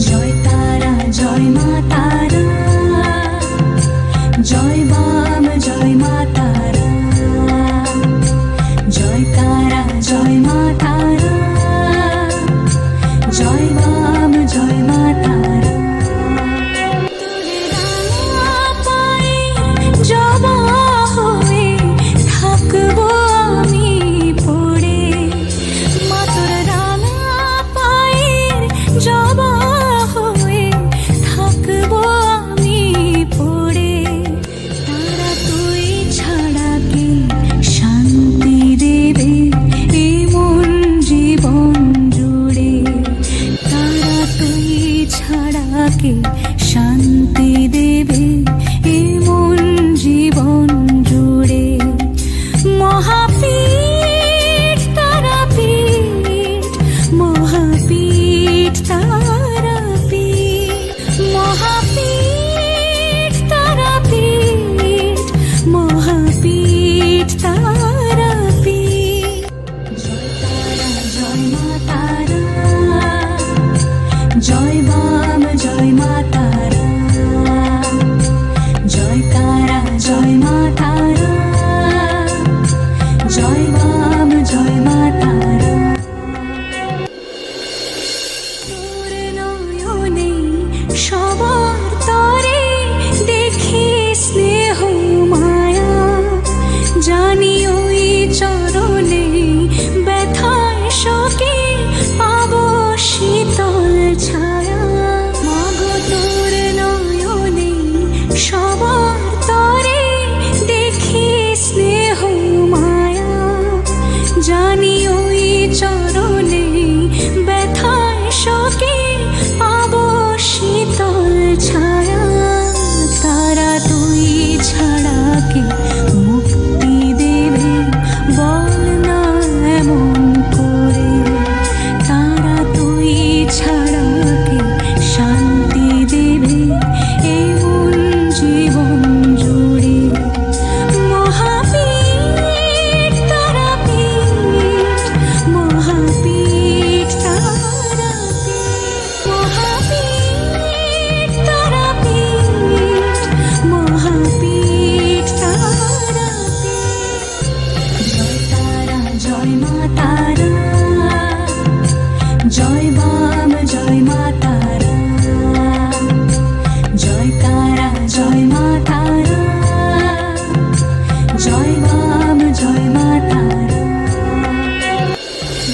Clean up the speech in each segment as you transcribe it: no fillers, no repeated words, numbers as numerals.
জয় তারা জয় মা তারা, জয় বাম জয় মা তারা, জয় তারা জয় মা তারা, জয় বাম জয় মা তারা। জবা হয়ে থাকবো আমি পড়ে, মা তোর রাঙা পায়ের জবা হয়ে থাকবো আমি পড়ে। তারা তুই ছাড়া কে শান্তি দেবে এ মন জীবন জুড়ে, তারা তুই ছাড়া কে শান্তি দেবে এ মন জীবন জুড়ে। মহাপীঠ তারাপীঠ, মহাপীঠ তারাপীঠ, মহাপীঠ তারাপীঠ, মহাপীঠ তারাপীঠ। জয় তারা জয় মা তারা, জয় বাম জয় মা তারা, জয় তারা জয় মা তারা, জয় বাম জয় মা তারা। তোর নয়নে সবার তরে দেখি স্নেহ মায়া, জানি ওই চরণে ব্যথায় শোকে পাবো শীতল ছায়া। মাগো তোর নয়নে সবার তরে দেখি স্নেহ মায়া, জানি ওই চরণে ব্যথায় শোকে পাবো শীতল ছায়া। তারা তুই ছাড়া কে মুক্তি দেবে বল না এমন করে, তারা তুই ছাড়া কে শান্তি দেবে এই মন জীবন জুড়ে। মহাপীঠ তারাপীঠ, মহাপীঠ তারাপীঠ, মহাপীঠ তারাপীঠ, মহাপীঠ তারাপীঠ। জয় তারা জয় মা তারা, জয় বাম জয় মা তারা, জয় তারা জয় মা তারা, জয় বাম জয় মা তারা।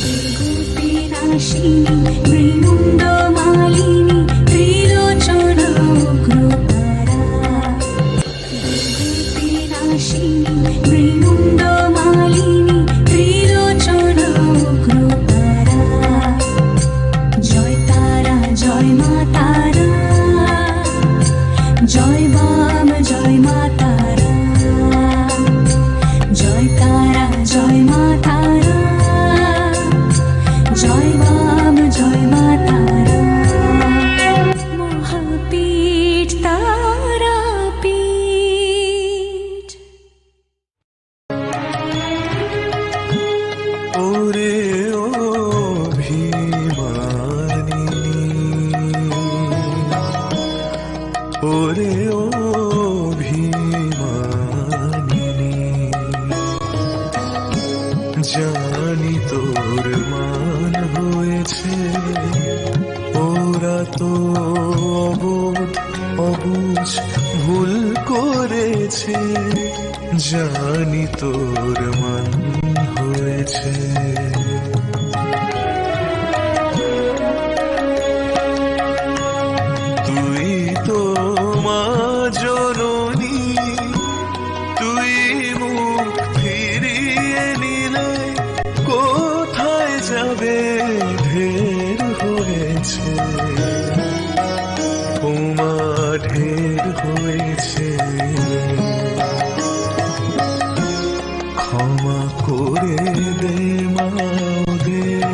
বিভূতি নাশিনী মৃণুণ্ড মালিনী ত্রিলোচন উগ্রতারা, বিভূতি নাশিনী মৃণুণ্ড মালিনী ত্রিলোচন উগ্রতারা, জয় তারা জয় মা তারা, জয় বাম জয় মা তারা, জয় তারা জয় মা তারা, জয় বাম জয় মা তারা। মহাপীঠ তারাপীঠ। ওরে ও ভীমানিনী, ওরে ও ভীমানিনী, জানি তোর মান হয়েছে, ওরা তো অবোধ অবুঝ ভুল করেছে, জানি তোর মান হয়েছে। তুই তো মা জননী, তুই মুখ ফিরিয়ে নিলে কোথায় যাবে ঢের হয়েছে, ওমা ঢের হয়েছে। ক্ষমা করে দে মা ওদের,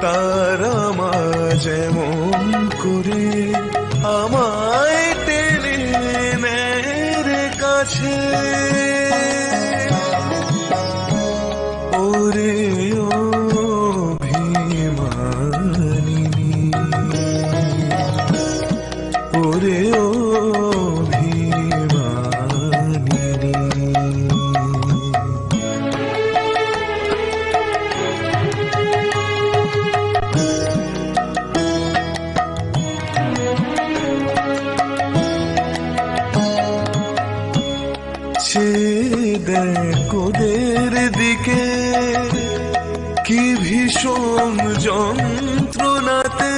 তারা মা যেমন করে আমায় টেনে নেয় রে কাছে। ওরে ও ভীমানিনী, করে অভিমানিনী। চেয়ে দেখ ওদের দিকে, কি ভীষণ যন্ত্রণাতে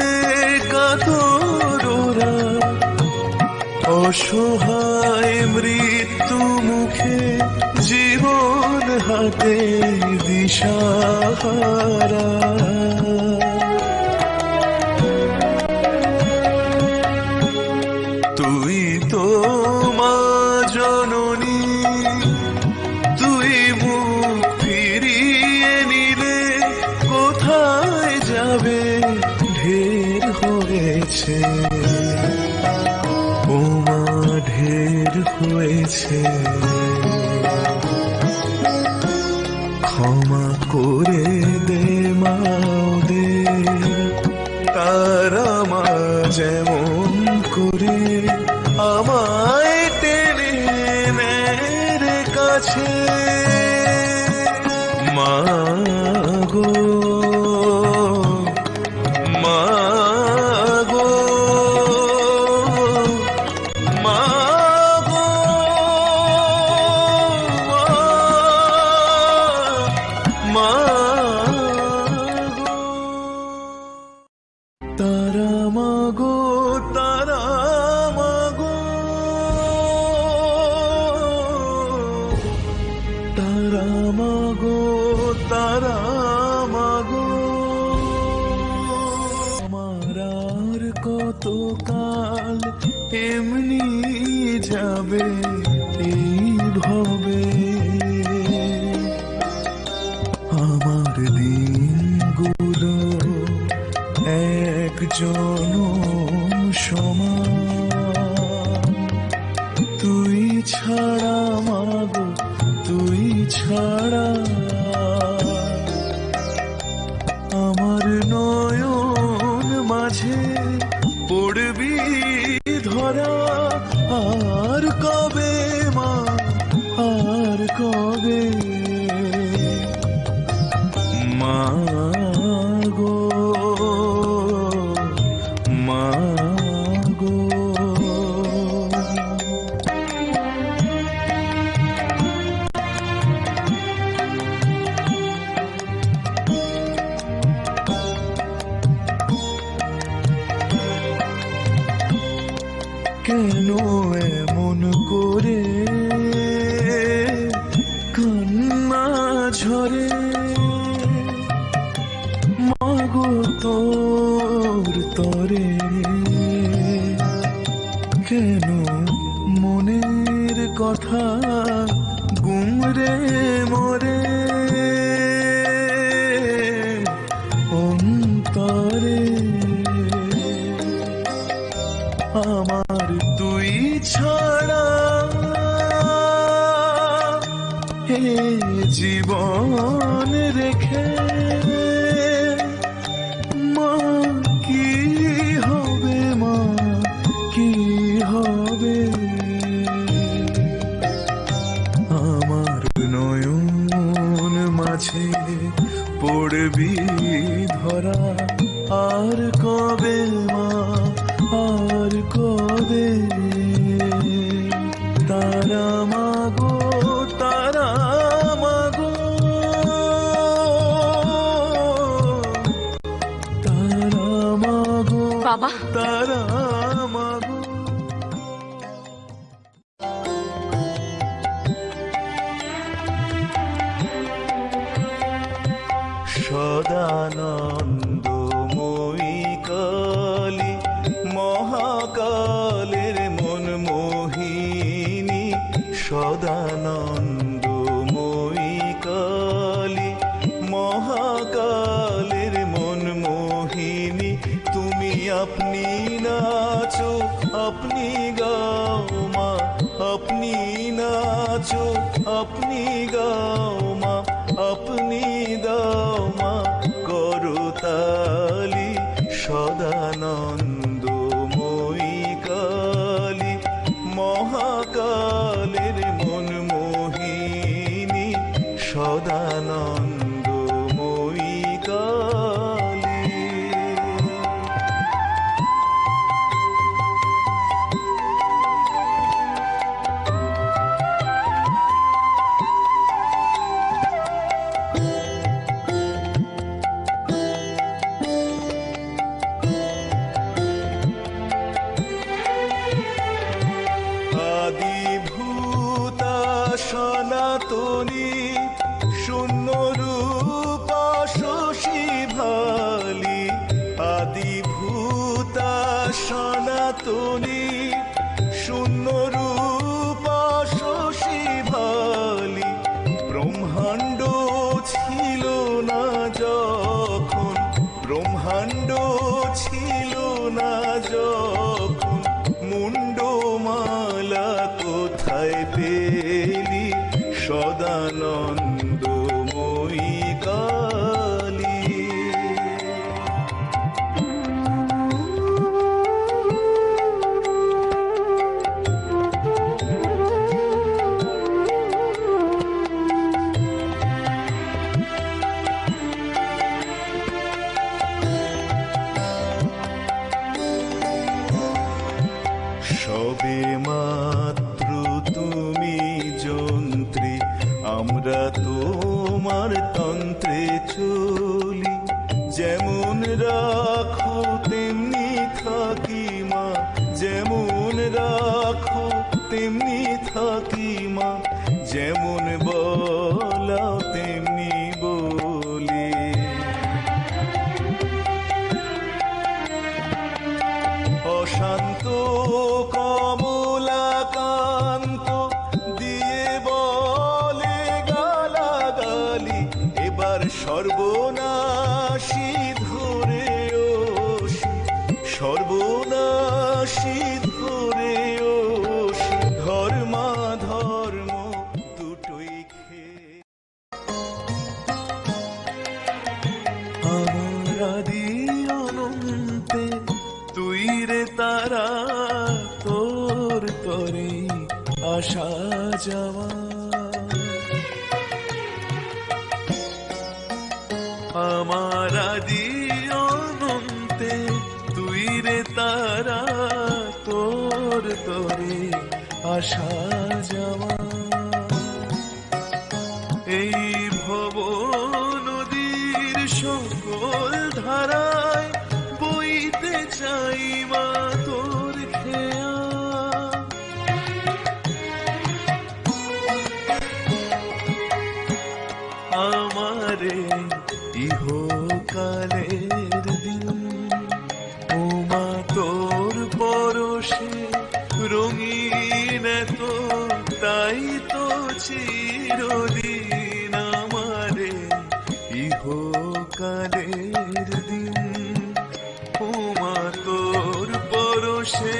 কাতর ওরা, অসহায় মৃত্যু মুখে জীবন হাতে দিশাহারা। তুই তো মা জননী, তুই মুখ ফিরিয়ে নিলে কোথায় যাবে? ঢের হয়েছে ও মা, ঢের হয়েছে। ক্ষমা করে দে মা ওদের, তারা মা যেমন করে আমায় টেনে নেয় রে কাছে। মা গো, মা গো, মা গো, মা গো। তারা মা গো, তারা মা গো, তারা মা গো, তারা মা গো। আমার আর কত কাল এমনি যাবে এইভাবে, আমার দিনগুলো এক জনম সমান। তুই ছাড়া মাগো, তুই ছাড়া আমার নয়ন মাঝে পড়বি ধরা। আর কবে মা, আর কবে মা গো, মা গো। কেন এমন করে কান্না ঝরে? মাগো তোর তরে কেন মনের কথা গুমরে মরে অন্তরে? আমার তুই ছাড়া হে জীবন রেখে মা কি হবে? মা কি হবে? আমার নয়ন মাঝে পড়বি ধরা। আর কবে মা, আর কবে? তারা মাগো, তারা মাগো, তারা মাগো, বাবা তারা মাগো। সদানন্দময়ী কালী, মহাকালের মন মোহিনী। সদানন্দময়ী কালী, মহাকালের মন মোহিনী। তুমি আপনি নাচো, আপনি গাও মা, আপনি নাচো, আপনি গাও মা, আপনি দাও মা করতালি। সদানন্দময়ী কালী। সনাতনী শূন্য রূপা শশী ভালি ব্রহ্মাণ্ড ছিল না যখন ব্রহ্মাণ্ড ছিল না যখন মুন্ডমালা কোথায় পেলি সদানন্দময়ী কালী সবে মাত্র তুমি যন্ত্রী আমরা তোমার তন্ত্রে চলি যেমন রাখো তেমনি থাকি মা যেমন রাখো তেমনি থাকি মা যেমন বলাও তেমনি বলি অশান্ত কমলাকান্ত দিয়ে বলে গালাগালি এবার সর্বনাশী ধরে ওষি সর্বনাশী ধরে ওষি ধর্মা ধর্ম দুটোই খেয়ে আমার আদি অনন্তে তুই রে তারা তোর তরে আসা যাওয়া আমার আদি অনন্তে তুই রে তারা তোর তরে আসা যাওয়া এই ভব নদীর সকল ধারায় বইতে চাই মা তোর খেয়া আমারে ইহকালের দিন ওমা তোর পরশে রঙিন তো তাই তো চিরদিন আমারে ইহকালের দিন ওমা তোর পরশে